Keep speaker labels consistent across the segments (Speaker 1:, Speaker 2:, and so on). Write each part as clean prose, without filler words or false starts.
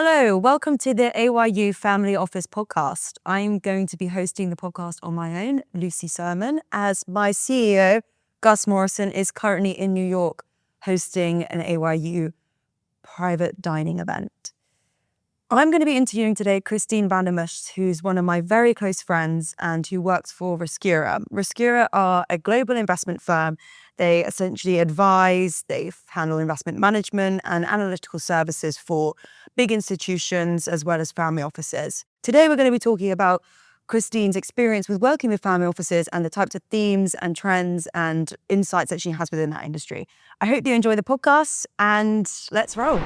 Speaker 1: Hello, welcome to the AYU Family Office podcast. I'm going to be hosting the podcast on my own, Lucy Sermon, as my CEO, Gus Morrison, is currently in New York hosting an AYU private dining event. I'm going to be interviewing today Christine van der Mescht, who's one of my very close friends and who works for RisCura. RisCura are a global investment firm. They essentially advise, they handle investment management and analytical services for big institutions as well as family offices. Today, we're going to be talking about Christine's experience with working with family offices and the types of themes and trends and insights that she has within that industry. I hope you enjoy the podcast and let's roll.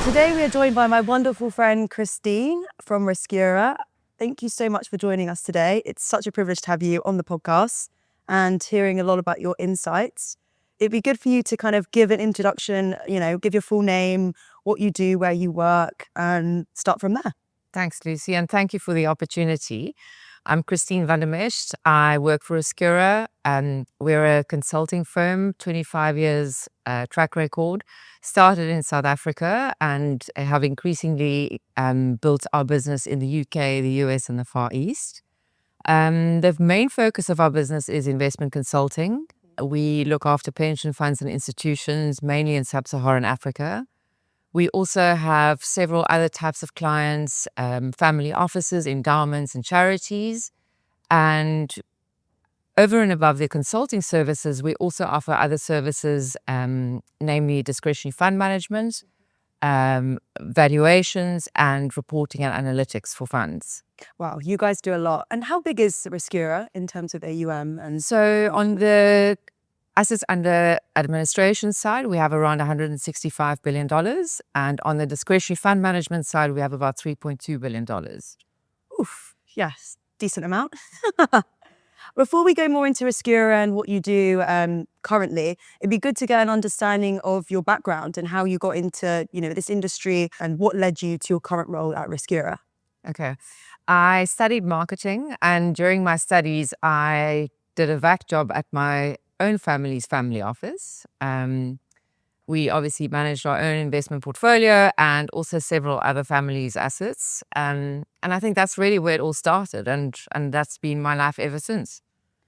Speaker 1: Today, we are joined by my wonderful friend, Christine from RisCura. Thank you so much for joining us today. It's such a privilege to have you on the podcast and hearing a lot about your insights. It'd be good for you to kind of give an introduction, give your full name, what you do, where you work, and start from there.
Speaker 2: Thanks, Lucy, and thank you for the opportunity. I'm Christine van der Mescht. I work for RisCura, and we're a consulting firm, 25 years track record. Started in South Africa and have increasingly built our business in the UK, the US, and the Far East. The main focus of our business is investment consulting. We look after pension funds and institutions, mainly in sub-Saharan Africa. We also have several other types of clients, family offices, endowments, and charities. And over and above the consulting services, we also offer other services, namely discretionary fund management, valuations, and reporting and analytics for funds.
Speaker 1: Wow, you guys do a lot. And how big is RisCura in terms of AUM? And
Speaker 2: so on the assets under administration side, we have around $165 billion. And on the discretionary fund management side, we have about $3.2 billion.
Speaker 1: Oof, yes, decent amount. Before we go more into RisCura and what you do currently, it'd be good to get an understanding of your background and how you got into, this industry and what led you to your current role at RisCura.
Speaker 2: Okay. I studied marketing, and during my studies, I did a VAC job at my own family's family office. We obviously managed our own investment portfolio and also several other families' assets. And I think that's really where it all started. And that's been my life ever since.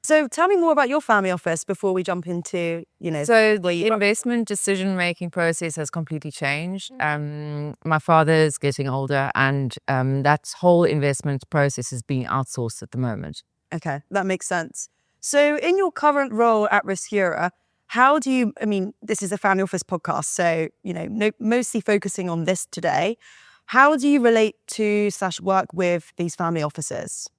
Speaker 1: So tell me more about your family office before we jump into,
Speaker 2: So the investment decision-making process has completely changed. My father is getting older, and that whole investment process is being outsourced at the moment.
Speaker 1: Okay, that makes sense. So in your current role at RisCura, how do you, this is a family office podcast, so, mostly focusing on this today. How do you relate to / work with these family offices?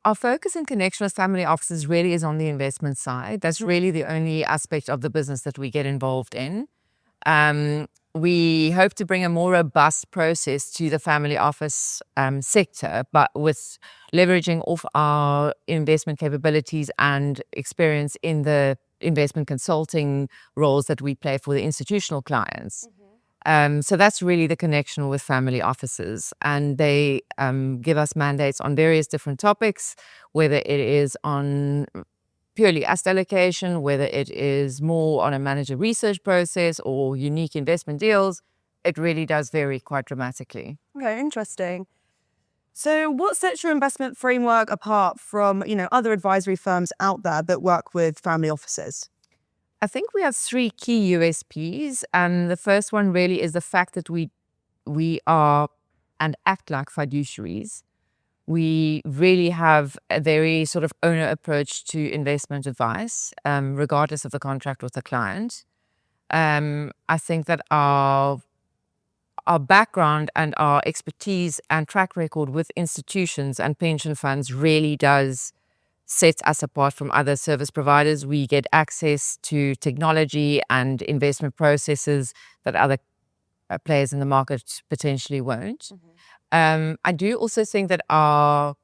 Speaker 2: Our focus and connection with family offices really is on the investment side. That's really the only aspect of the business that we get involved in. We hope to bring a more robust process to the family office sector, but with leveraging off our investment capabilities and experience in the investment consulting roles that we play for the institutional clients. So that's really the connection with family offices. And they give us mandates on various different topics, whether it is on purely asset allocation, whether it is more on a manager research process or unique investment deals. It really does vary quite dramatically.
Speaker 1: Okay, interesting. So what sets your investment framework apart from, other advisory firms out there that work with family offices?
Speaker 2: I think we have 3 key USPs. And the first one really is the fact that we are and act like fiduciaries. We really have a very sort of owner approach to investment advice, regardless of the contract with the client. I think that our background and our expertise and track record with institutions and pension funds really does set us apart from other service providers. We get access to technology and investment processes that other players in the market potentially won't. I do also think that our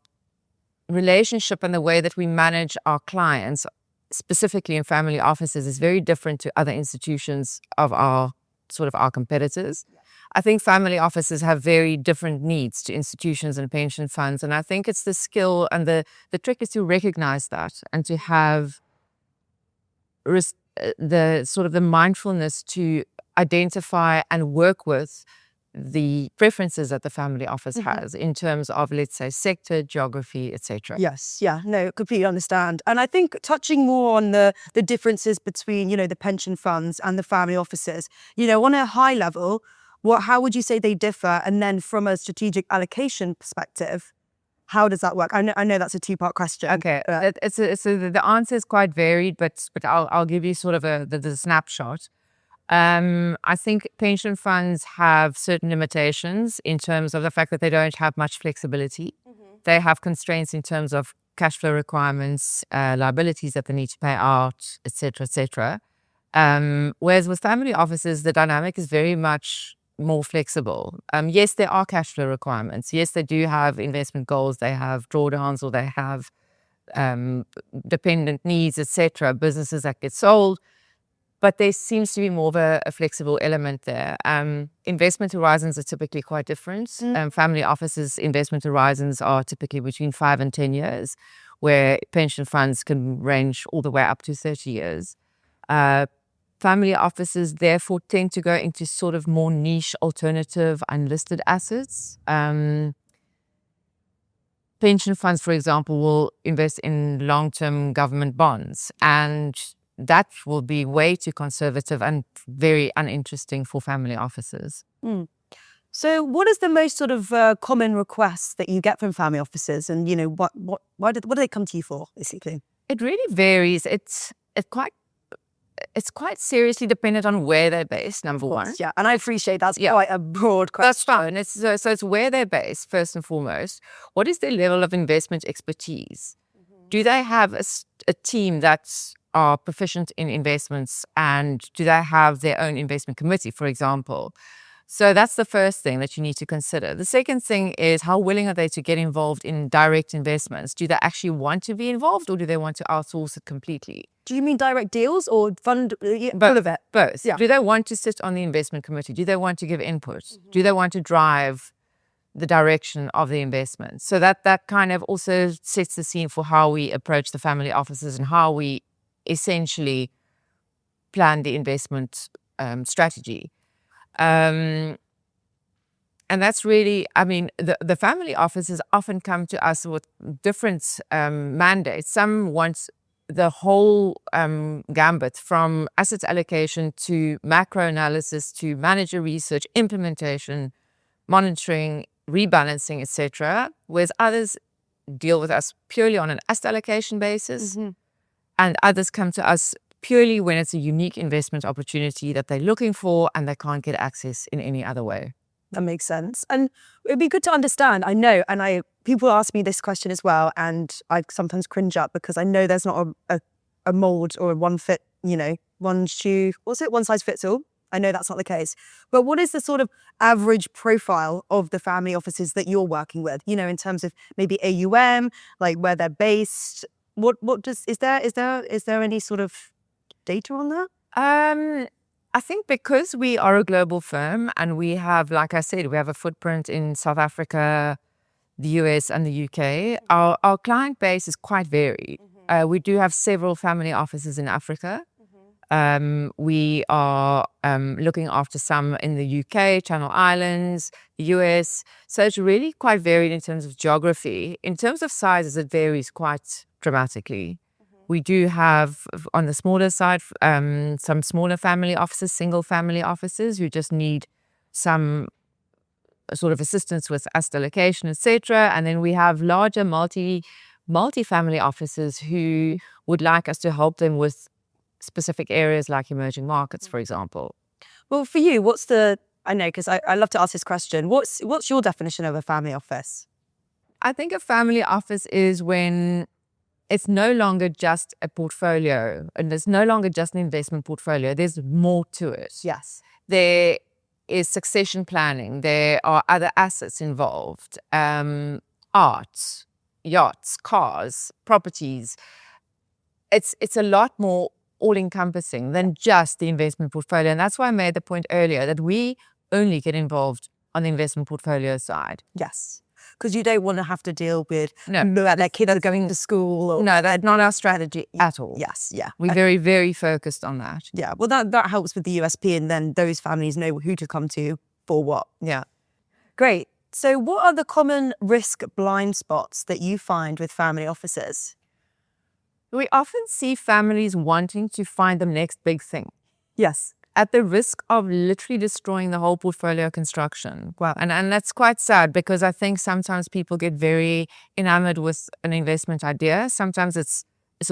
Speaker 2: relationship and the way that we manage our clients, specifically in family offices, is very different to other institutions of our competitors. I think family offices have very different needs to institutions and pension funds. And I think it's the skill and the trick is to recognize that and to have the sort of the mindfulness to identify and work with the preferences that the family office has in terms of, let's say, sector, geography, etc.
Speaker 1: Yes, yeah, no, completely understand. And I think touching more on the differences between, the pension funds and the family offices, on a high level, how would you say they differ? And then from a strategic allocation perspective, how does that work? I know that's a two-part question.
Speaker 2: Okay, the answer is quite varied, but I'll give you sort of the snapshot. I think pension funds have certain limitations in terms of the fact that they don't have much flexibility. They have constraints in terms of cash flow requirements, liabilities that they need to pay out, etc., etc. Whereas with family offices, the dynamic is very much more flexible. Yes, there are cash flow requirements. Yes, they do have investment goals. They have drawdowns, or they have dependent needs, etc. Businesses that get sold. But there seems to be more of a flexible element there. Investment horizons are typically quite different. Family offices' investment horizons are typically between 5 and 10 years, where pension funds can range all the way up to 30 years. Family offices therefore tend to go into sort of more niche alternative unlisted assets. Pension funds, for example, will invest in long-term government bonds, and that will be way too conservative and very uninteresting for family offices.
Speaker 1: So what is the most sort of common requests that you get from family offices, and what do they come to you for, basically?
Speaker 2: It really varies. It's quite seriously dependent on where they're based, number one.
Speaker 1: Yeah, and I appreciate that's quite a broad question.
Speaker 2: That's fine. So it's where they're based, first and foremost. What is their level of investment expertise? Do they have a team that's are proficient in investments, and do they have their own investment committee, for example? So that's the first thing that you need to consider. The second thing is, how willing are they to get involved in direct investments? Do they actually want to be involved, or do they want to outsource it completely?
Speaker 1: Do you mean direct deals or fund? All of it?
Speaker 2: Both.
Speaker 1: Yeah.
Speaker 2: Do they want to sit on the investment committee? Do they want to give input? Do they want to drive the direction of the investment? So that kind of also sets the scene for how we approach the family offices and how we essentially plan the investment strategy. And that's really, I mean, the family offices often come to us with different mandates. Some want the whole gambit, from assets allocation to macro analysis to manager research, implementation, monitoring, rebalancing, etc. Whereas others deal with us purely on an asset allocation basis. And others come to us purely when it's a unique investment opportunity that they're looking for and they can't get access in any other way.
Speaker 1: That makes sense. And it'd be good to understand. I know, and people ask me this question as well, and I sometimes cringe up because I know there's not a mold or a one size fits all. I know that's not the case. But what is the sort of average profile of the family offices that you're working with, in terms of maybe AUM, like where they're based? Is there any sort of data on that?
Speaker 2: I think because we are a global firm and we have, like I said, we have a footprint in South Africa, the US and the UK, our client base is quite varied. We do have several family offices in Africa. We are looking after some in the UK, Channel Islands, the US. So it's really quite varied in terms of geography. In terms of sizes, it varies quite dramatically. We do have, on the smaller side, some smaller family offices, single family offices who just need some sort of assistance with asset allocation, etc. And then we have larger multi-family offices who would like us to help them with specific areas like emerging markets, for example.
Speaker 1: Well, for you, I know, because I love to ask this question, what's your definition of a family office?
Speaker 2: I think a family office is when it's no longer just a portfolio, and it's no longer just an investment portfolio. There's more to it.
Speaker 1: Yes.
Speaker 2: There is succession planning. There are other assets involved. Art, yachts, cars, properties. It's a lot more all-encompassing than just the investment portfolio. And that's why I made the point earlier that we only get involved on the investment portfolio side.
Speaker 1: Yes. Because you don't want to have to deal with
Speaker 2: No,
Speaker 1: that their kids are going to school. Or,
Speaker 2: no, that's not our strategy at all.
Speaker 1: yes, yeah.
Speaker 2: We're very, very focused on that.
Speaker 1: Yeah, well, that helps with the USP, and then those families know who to come to for what.
Speaker 2: Yeah.
Speaker 1: Great. So what are the common risk blind spots that you find with family offices?
Speaker 2: We often see families wanting to find the next big thing
Speaker 1: Yes.
Speaker 2: at the risk of literally destroying the whole portfolio construction.
Speaker 1: Wow.
Speaker 2: And that's quite sad, because I think sometimes people get very enamored with an investment idea. Sometimes it's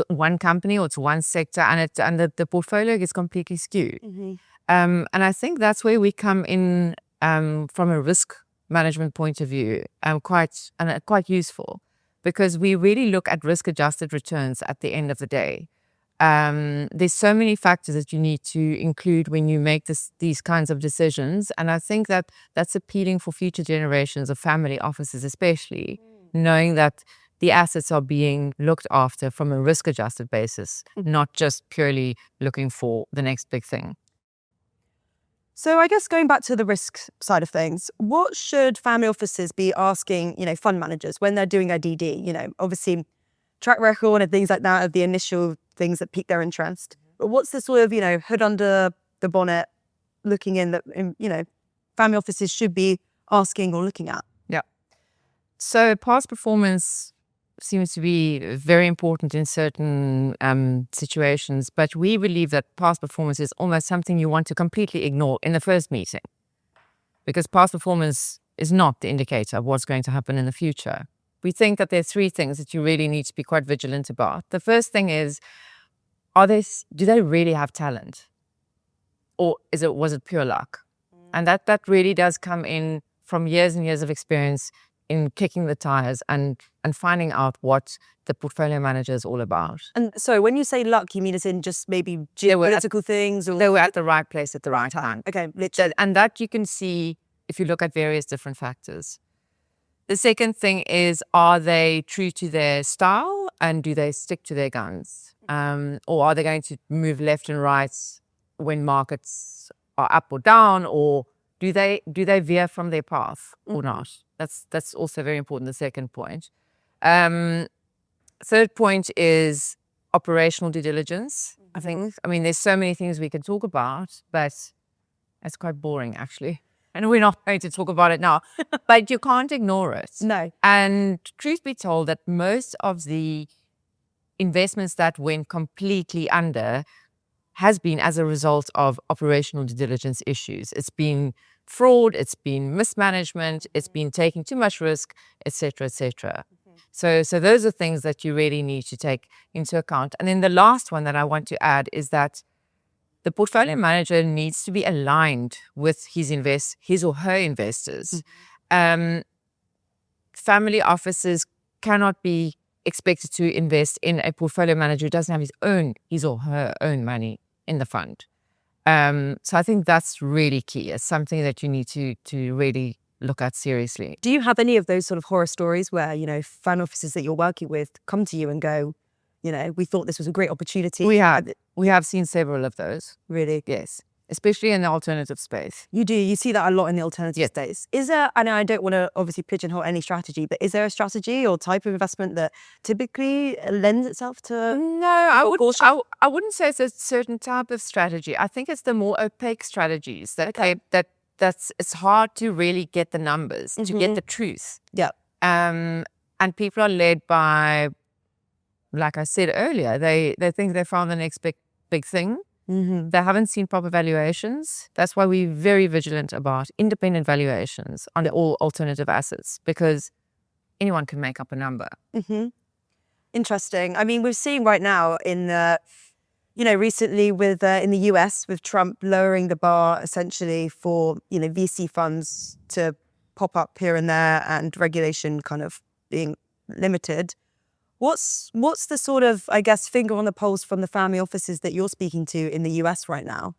Speaker 2: one company or it's one sector, and the portfolio gets completely skewed.
Speaker 1: Mm-hmm.
Speaker 2: And I think that's where we come in from a risk management point of view, quite useful, because we really look at risk-adjusted returns at the end of the day. There's so many factors that you need to include when you make these kinds of decisions, and I think that that's appealing for future generations of family offices, especially knowing that the assets are being looked after from a risk-adjusted basis, not just purely looking for the next big thing.
Speaker 1: So I guess going back to the risk side of things, what should family offices be asking, fund managers when they're doing a DD? Obviously track record and things like that are the initial things that pique their interest. But what's the sort of, hood under the bonnet looking in that, family offices should be asking or looking at?
Speaker 2: Yeah. So past performance seems to be very important in certain situations, but we believe that past performance is almost something you want to completely ignore in the first meeting, because past performance is not the indicator of what's going to happen in the future. We think that there are three things that you really need to be quite vigilant about. The first thing is, do they really have talent, or was it pure luck? And that really does come in from years and years of experience in kicking the tires and finding out what the portfolio manager is all about.
Speaker 1: And so when you say luck, you mean as in just maybe geopolitical things? Or
Speaker 2: they were at the right place at the right time.
Speaker 1: Okay, literally.
Speaker 2: And that you can see if you look at various different factors. The second thing is, are they true to their style, and do they stick to their guns? Or are they going to move left and right when markets are up or down, or do they veer from their path or not? That's also very important, the second point. Third point is operational due diligence. I mean, there's so many things we can talk about, but it's quite boring, actually. And we're not going to talk about it now, but you can't ignore it.
Speaker 1: No.
Speaker 2: And truth be told, that most of the investments that went completely under has been as a result of operational due diligence issues. It's been fraud, it's been mismanagement, it's been taking too much risk, etc., etc. So those are things that you really need to take into account. And then the last one that I want to add is that the portfolio manager needs to be aligned with his or her investors. Family offices cannot be expected to invest in a portfolio manager who doesn't have his or her own money in the fund. So I think that's really key. It's something that you need to really look at seriously.
Speaker 1: Do you have any of those sort of horror stories where, family offices that you're working with come to you and go, we thought this was a great opportunity?
Speaker 2: We have seen several of those.
Speaker 1: Really?
Speaker 2: Yes. Especially in the alternative space.
Speaker 1: You do. You see that a lot in the alternative space. Is there, I know I don't want to obviously pigeonhole any strategy, but is there a strategy or type of investment that typically lends itself to?
Speaker 2: No, I wouldn't say it's a certain type of strategy. I think it's the more opaque strategies it's hard to really get the numbers, to get the truth.
Speaker 1: Yeah.
Speaker 2: And people are led by, like I said earlier, they think they found the next big thing. They haven't seen proper valuations. That's why we're very vigilant about independent valuations on all alternative assets, because anyone can make up a number.
Speaker 1: Interesting. I mean, we're seeing right now in the, recently with in the US with Trump lowering the bar essentially for, VC funds to pop up here and there, and regulation kind of being limited. What's the sort of, I guess, finger on the pulse from the family offices that you're speaking to in the US right now?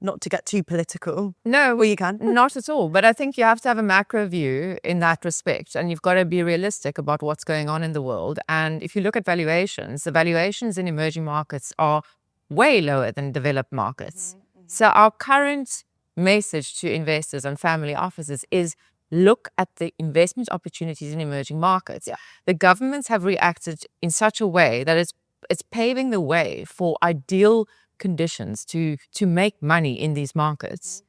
Speaker 1: Not to get too political.
Speaker 2: No,
Speaker 1: well, you can.
Speaker 2: Not at all. But I think you have to have a macro view in that respect, and you've got to be realistic about what's going on in the world. And if you look at valuations, the valuations in emerging markets are way lower than developed markets. So our current message to investors and family offices is, look at the investment opportunities in emerging markets. The governments have reacted in such a way that it's paving the way for ideal conditions to make money in these markets.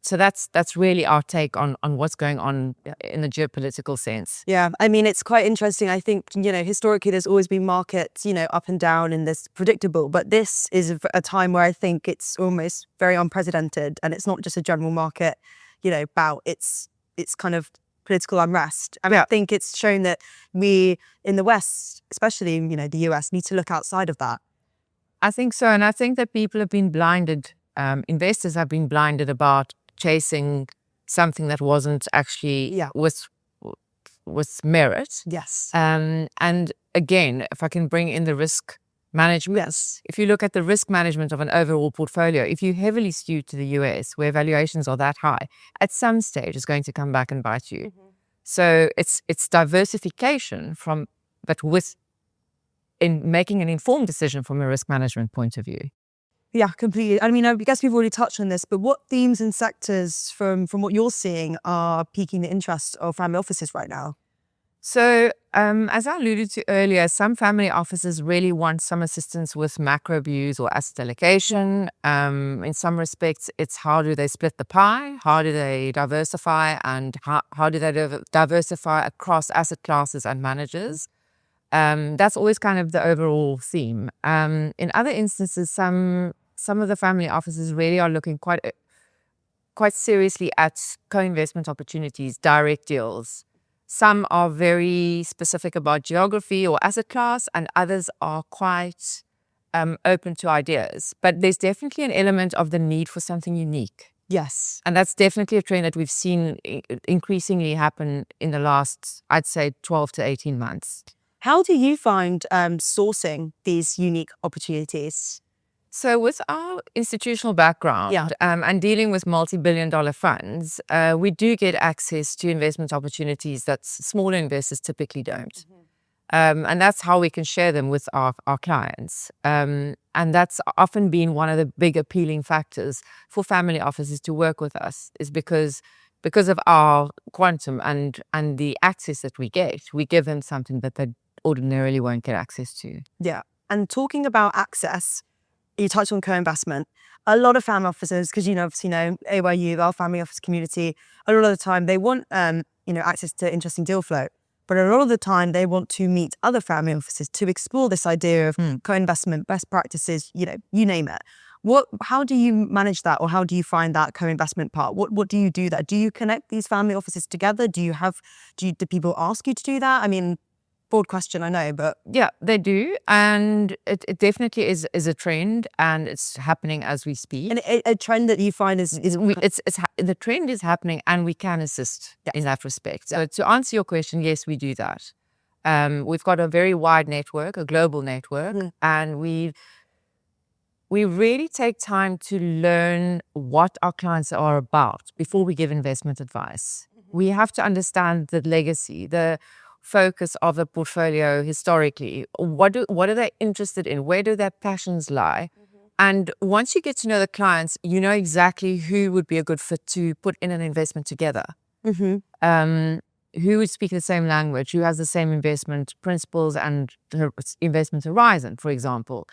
Speaker 2: So that's really our take on what's going on in the geopolitical sense.
Speaker 1: Yeah, I mean, it's quite interesting. I think, historically there's always been markets, up and down and this predictable, but this is a time where I think it's almost very unprecedented, and it's not just a general market, bout. It's kind of political unrest. I mean, I think it's shown that we in the West, especially, the US, need to look outside of that.
Speaker 2: I think so. And I think that people have been blinded, investors have been blinded about chasing something that wasn't actually with merit.
Speaker 1: Yes.
Speaker 2: And again, if I can bring in the risk management, if you look at the risk management of an overall portfolio, if you heavily skew to the US where valuations are that high, at some stage it's going to come back and bite you. So it's diversification in making an informed decision from a risk management point of view.
Speaker 1: Yeah, completely. I mean, I guess we've already touched on this, but what themes and sectors from what you're seeing are piquing the interest of family offices right now?
Speaker 2: So, as I alluded to earlier, some family offices really want some assistance with macro views or asset allocation. In some respects, it's how do they split the pie? How do they diversify? And how do they diversify across asset classes and managers? That's always kind of the overall theme. In other instances, some of the family offices really are looking quite seriously at co-investment opportunities, direct deals. Some are very specific about geography or asset class, and others are quite open to ideas. But there's definitely an element of the need for something unique.
Speaker 1: Yes.
Speaker 2: And that's definitely a trend that we've seen increasingly happen in the last, I'd say, 12 to 18 months.
Speaker 1: How do you find sourcing these unique opportunities?
Speaker 2: So with our institutional background and dealing with multi-billion-dollar funds, we do get access to investment opportunities that smaller investors typically don't. And that's how we can share them with our clients. And that's often been one of the big appealing factors for family offices to work with us, is because of our quantum and the access that we get, we give them something that they ordinarily won't get access to.
Speaker 1: Yeah. And talking about access, you touched on co-investment. A lot of family offices, because obviously AYU, our family office community, a lot of the time they want access to interesting deal flow, but a lot of the time they want to meet other family offices to explore this idea of co-investment, best practices, you name it. How do you manage that, or how do you find that co-investment part? What do you do there? Do you connect these family offices together? Do people ask you to do that? I mean, broad question, I know, but
Speaker 2: yeah, they do, and it definitely is a trend, and it's happening as we speak.
Speaker 1: And a trend that you find is
Speaker 2: the trend is happening, and we can assist in that respect. So to answer your question, yes, we do that. We've got a very wide network, a global network, and we really take time to learn what our clients are about before we give investment advice. We have to understand the legacy, the focus of the portfolio historically. What are they interested in? Where do their passions lie? And once you get to know the clients, you know exactly who would be a good fit to put in an investment together. Who would speak the same language, who has the same investment principles and investment horizon, for example.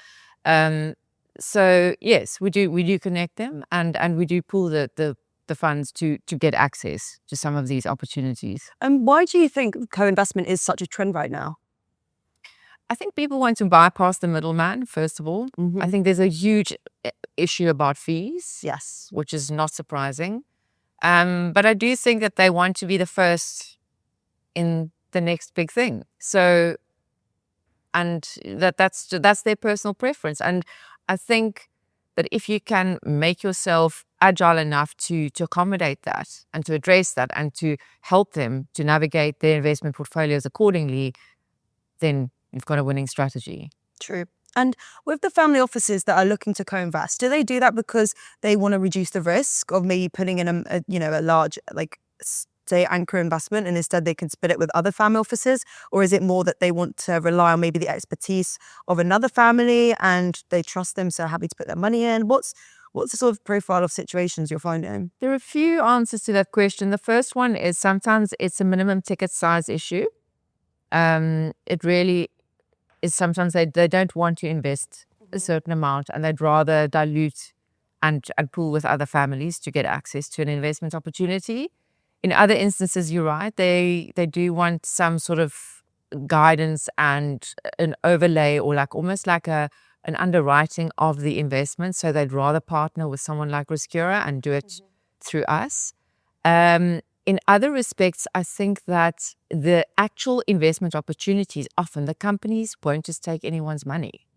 Speaker 2: So yes, we do connect them, and we do pull the funds to get access to some of these opportunities.
Speaker 1: And why do you think co-investment is such a trend right now?
Speaker 2: I think people want to bypass the middleman, first of all. I think there's a huge issue about fees,
Speaker 1: yes,
Speaker 2: which is not surprising. But I do think that they want to be the first in the next big thing. So, and that's their personal preference. And I think that if you can make yourself agile enough to accommodate that and to address that and to help them to navigate their investment portfolios accordingly, then you've got a winning strategy.
Speaker 1: True. And with the family offices that are looking to co-invest, do they do that because they want to reduce the risk of maybe putting in a large, say, anchor investment, and instead they can split it with other family offices? Or is it more that they want to rely on maybe the expertise of another family and they trust them, so happy to put their money in? What's the sort of profile of situations you're finding?
Speaker 2: There are a few answers to that question. The first one is sometimes it's a minimum ticket size issue. It really is sometimes they don't want to invest a certain amount and they'd rather dilute and pool with other families to get access to an investment opportunity. In other instances, you're right, they do want some sort of guidance and an overlay or like almost like an underwriting of the investment. So they'd rather partner with someone like RisCura and do it through us. In other respects, I think that the actual investment opportunities, often the companies won't just take anyone's money.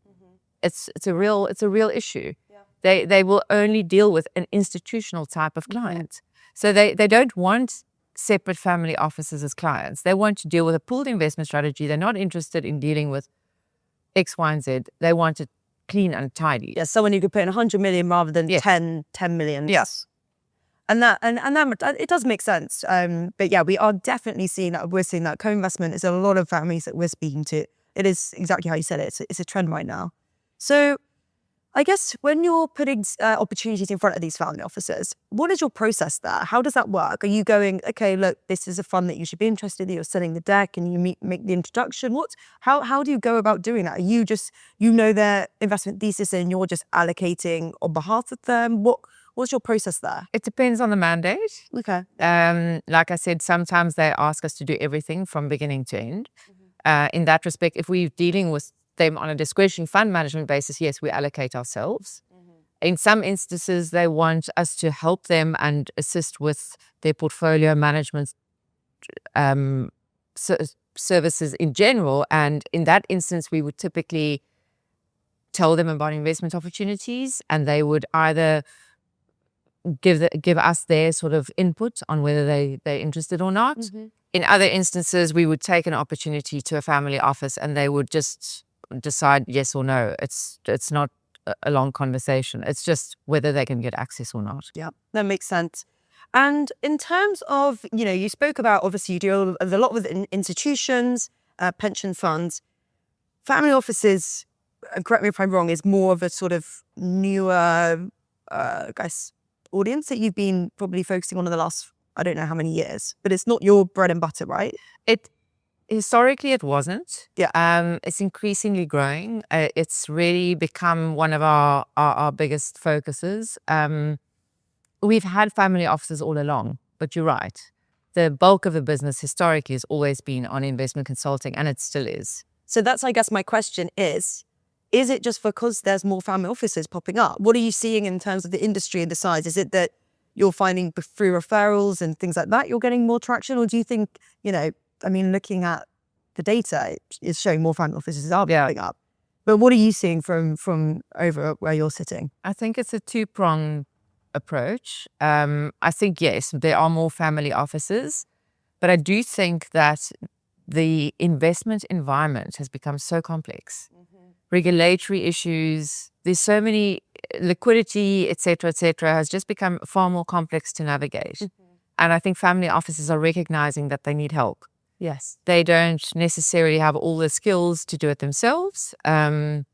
Speaker 2: It's a real issue. Yeah. They will only deal with an institutional type of client. So they don't want separate family offices as clients. They want to deal with a pooled investment strategy. They're not interested in dealing with X, Y, and Z. They want it clean and tidy.
Speaker 1: Yeah, someone who could put in 100 million rather than 10 million.
Speaker 2: Yes.
Speaker 1: And that it does make sense. But yeah, we are definitely seeing that. We're seeing that co-investment is a lot of families that we're speaking to. It is exactly how you said it. It's a trend right now. So I guess when you're putting opportunities in front of these family offices, what is your process there? How does that work? Are you going, okay, look, this is a fund that you should be interested in. You're setting the deck and you make the introduction. How do you go about doing that? Are you just, their investment thesis and you're just allocating on behalf of them? What's your process there?
Speaker 2: It depends on the mandate.
Speaker 1: Okay.
Speaker 2: Like I said, sometimes they ask us to do everything from beginning to end. In that respect, if we're dealing with them on a discretionary fund management basis, yes, we allocate ourselves. In some instances, they want us to help them and assist with their portfolio management services in general. And in that instance, we would typically tell them about investment opportunities, and they would either give us their sort of input on whether they're interested or not. In other instances, we would take an opportunity to a family office and they would just decide yes or no. It's not a long conversation. It's just whether they can get access or not.
Speaker 1: Yeah, that makes sense. And in terms of, you spoke about, obviously you do a lot with institutions, pension funds, family offices, and correct me if I'm wrong, is more of a sort of newer, I guess, audience that you've been probably focusing on in the last, I don't know how many years, but it's not your bread and butter, right?
Speaker 2: Historically, it wasn't.
Speaker 1: Yeah.
Speaker 2: It's increasingly growing. It's really become one of our biggest focuses. We've had family offices all along, but you're right. The bulk of the business historically has always been on investment consulting, and it still is.
Speaker 1: So that's, I guess, my question is it just because there's more family offices popping up? What are you seeing in terms of the industry and the size? Is it that you're finding through referrals and things like that, you're getting more traction? Or do you think, looking at the data, it's showing more family offices are popping up. But what are you seeing from over where you're sitting?
Speaker 2: I think it's a two-pronged approach. I think, yes, there are more family offices, but I do think that the investment environment has become so complex. Regulatory issues, there's so many, liquidity, et cetera, has just become far more complex to navigate. And I think family offices are recognizing that they need help.
Speaker 1: Yes.
Speaker 2: They don't necessarily have all the skills to do it themselves. And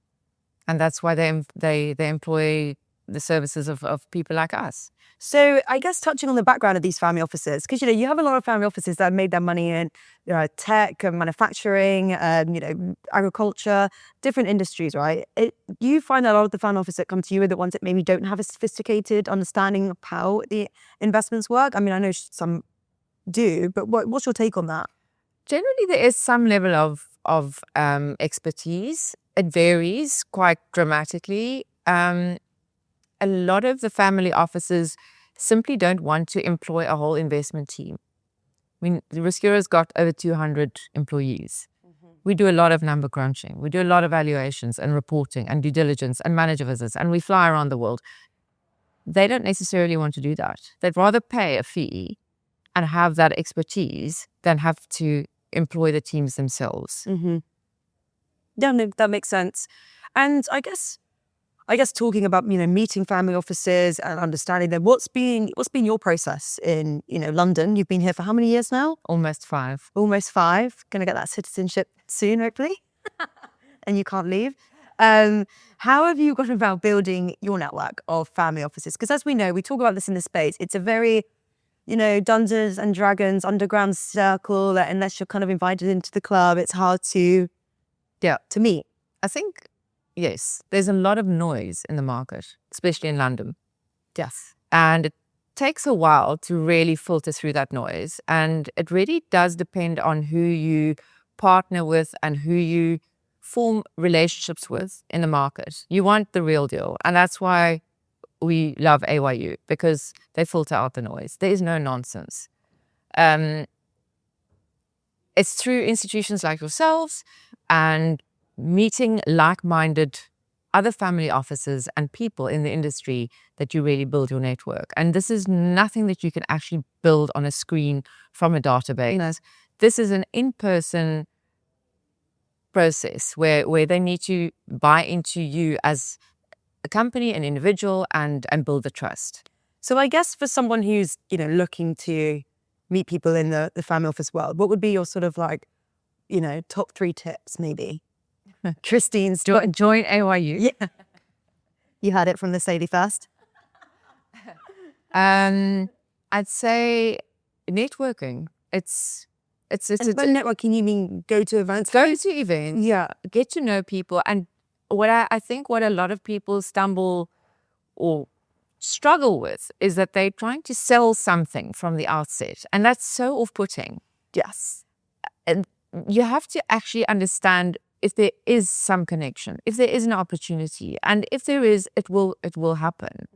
Speaker 2: that's why they employ the services of people like us.
Speaker 1: So I guess touching on the background of these family offices, because, you have a lot of family offices that have made their money in tech and manufacturing, agriculture, different industries, right? Do you find that a lot of the family offices that come to you are the ones that maybe don't have a sophisticated understanding of how the investments work? I mean, I know some do, but what's your take on that?
Speaker 2: Generally, there is some level of expertise. It varies quite dramatically. A lot of the family offices simply don't want to employ a whole investment team. I mean, RisCura's got over 200 employees. We do a lot of number crunching. We do a lot of valuations and reporting and due diligence and manager visits, and we fly around the world. They don't necessarily want to do that. They'd rather pay a fee and have that expertise than have to employ the teams themselves.
Speaker 1: Yeah, no, that makes sense. And I guess talking about, meeting family offices and understanding them, what's been your process in, London? You've been here for how many years now?
Speaker 2: Almost 5.
Speaker 1: Almost 5. Going to get that citizenship soon, hopefully. And you can't leave. How have you gone about building your network of family offices? Because as we know, we talk about this in the space. It's a very, Dungeons and Dragons underground circle that unless you're kind of invited into the club, it's hard to meet.
Speaker 2: I think, yes, there's a lot of noise in the market, especially in London.
Speaker 1: Yes.
Speaker 2: And it takes a while to really filter through that noise. And it really does depend on who you partner with and who you form relationships with in the market. You want the real deal. And that's why we love AYU, because they filter out the noise. There is no nonsense. It's through institutions like yourselves and meeting like-minded other family offices and people in the industry that you really build your network. And this is nothing that you can actually build on a screen from a database.
Speaker 1: No.
Speaker 2: This is an in-person process where they need to buy into you as a company, an individual, and build the trust.
Speaker 1: So I guess for someone who's, looking to meet people in the family office world, what would be your sort of like, top 3 tips maybe? Christine's
Speaker 2: Join AYU.
Speaker 1: Yeah. You heard it from this lady first.
Speaker 2: I'd say networking. It's
Speaker 1: By networking, you mean go to events?
Speaker 2: Go to events.
Speaker 1: Yeah.
Speaker 2: Get to know people. And what I think what a lot of people stumble or struggle with is that they're trying to sell something from the outset. And that's so off-putting.
Speaker 1: Yes.
Speaker 2: And you have to actually understand if there is some connection, if there is an opportunity, and if there is, it will happen.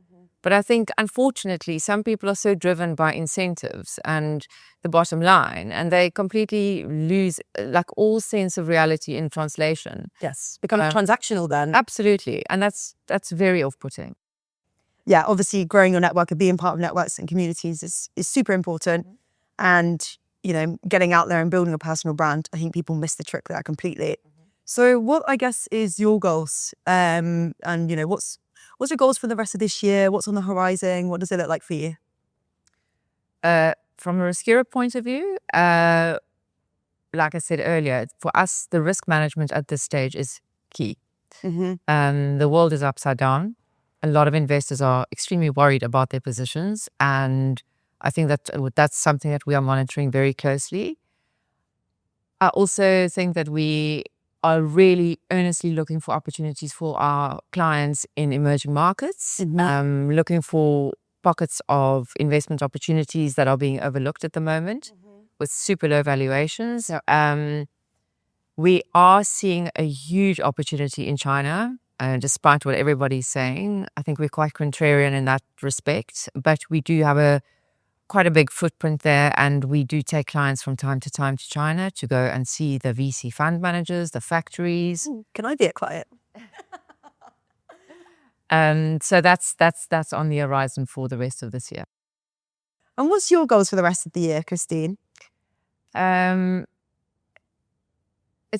Speaker 2: But I think, unfortunately, some people are so driven by incentives and the bottom line, and they completely lose like all sense of reality in translation.
Speaker 1: Yes. Become transactional then.
Speaker 2: Absolutely. And that's very off-putting.
Speaker 1: Yeah, obviously growing your network and being part of networks and communities is super important. And, getting out there and building a personal brand, I think people miss the trick there completely. So what, I guess, is your goals? And, what's your goals for the rest of this year? What's on the horizon? What does it look like for you?
Speaker 2: From a RisCura point of view, like I said earlier, for us, the risk management at this stage is key. The world is upside down. A lot of investors are extremely worried about their positions. And I think that's something that we are monitoring very closely. I also think that we are really earnestly looking for opportunities for our clients in emerging markets, looking for pockets of investment opportunities that are being overlooked at the moment with super low valuations. We are seeing a huge opportunity in China, despite what everybody's saying. I think we're quite contrarian in that respect, but we do have quite a big footprint there, and we do take clients from time to time to China to go and see the VC fund managers, the factories.
Speaker 1: Can I be a client?
Speaker 2: So that's on the horizon for the rest of this year.
Speaker 1: And what's your goals for the rest of the year, Christine?
Speaker 2: It's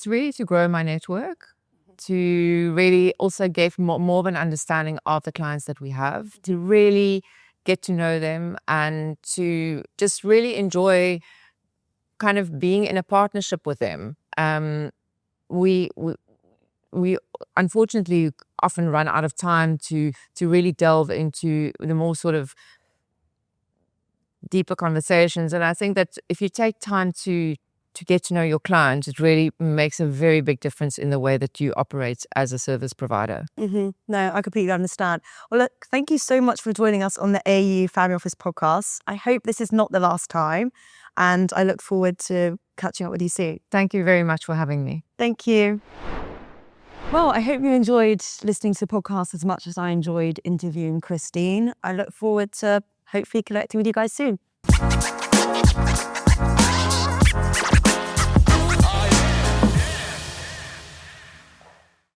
Speaker 2: really to grow my network, to really also get more of an understanding of the clients that we have, to really get to know them, and to just really enjoy kind of being in a partnership with them. We unfortunately often run out of time to really delve into the more sort of deeper conversations. And I think that if you take time to get to know your clients, it really makes a very big difference in the way that you operate as a service provider.
Speaker 1: No, I completely understand. Well, look, thank you so much for joining us on the AU Family Office podcast. I hope this is not the last time, and I look forward to catching up with you soon.
Speaker 2: Thank you very much for having me.
Speaker 1: Thank you. Well, I hope you enjoyed listening to the podcast as much as I enjoyed interviewing Christine. I look forward to hopefully connecting with you guys soon.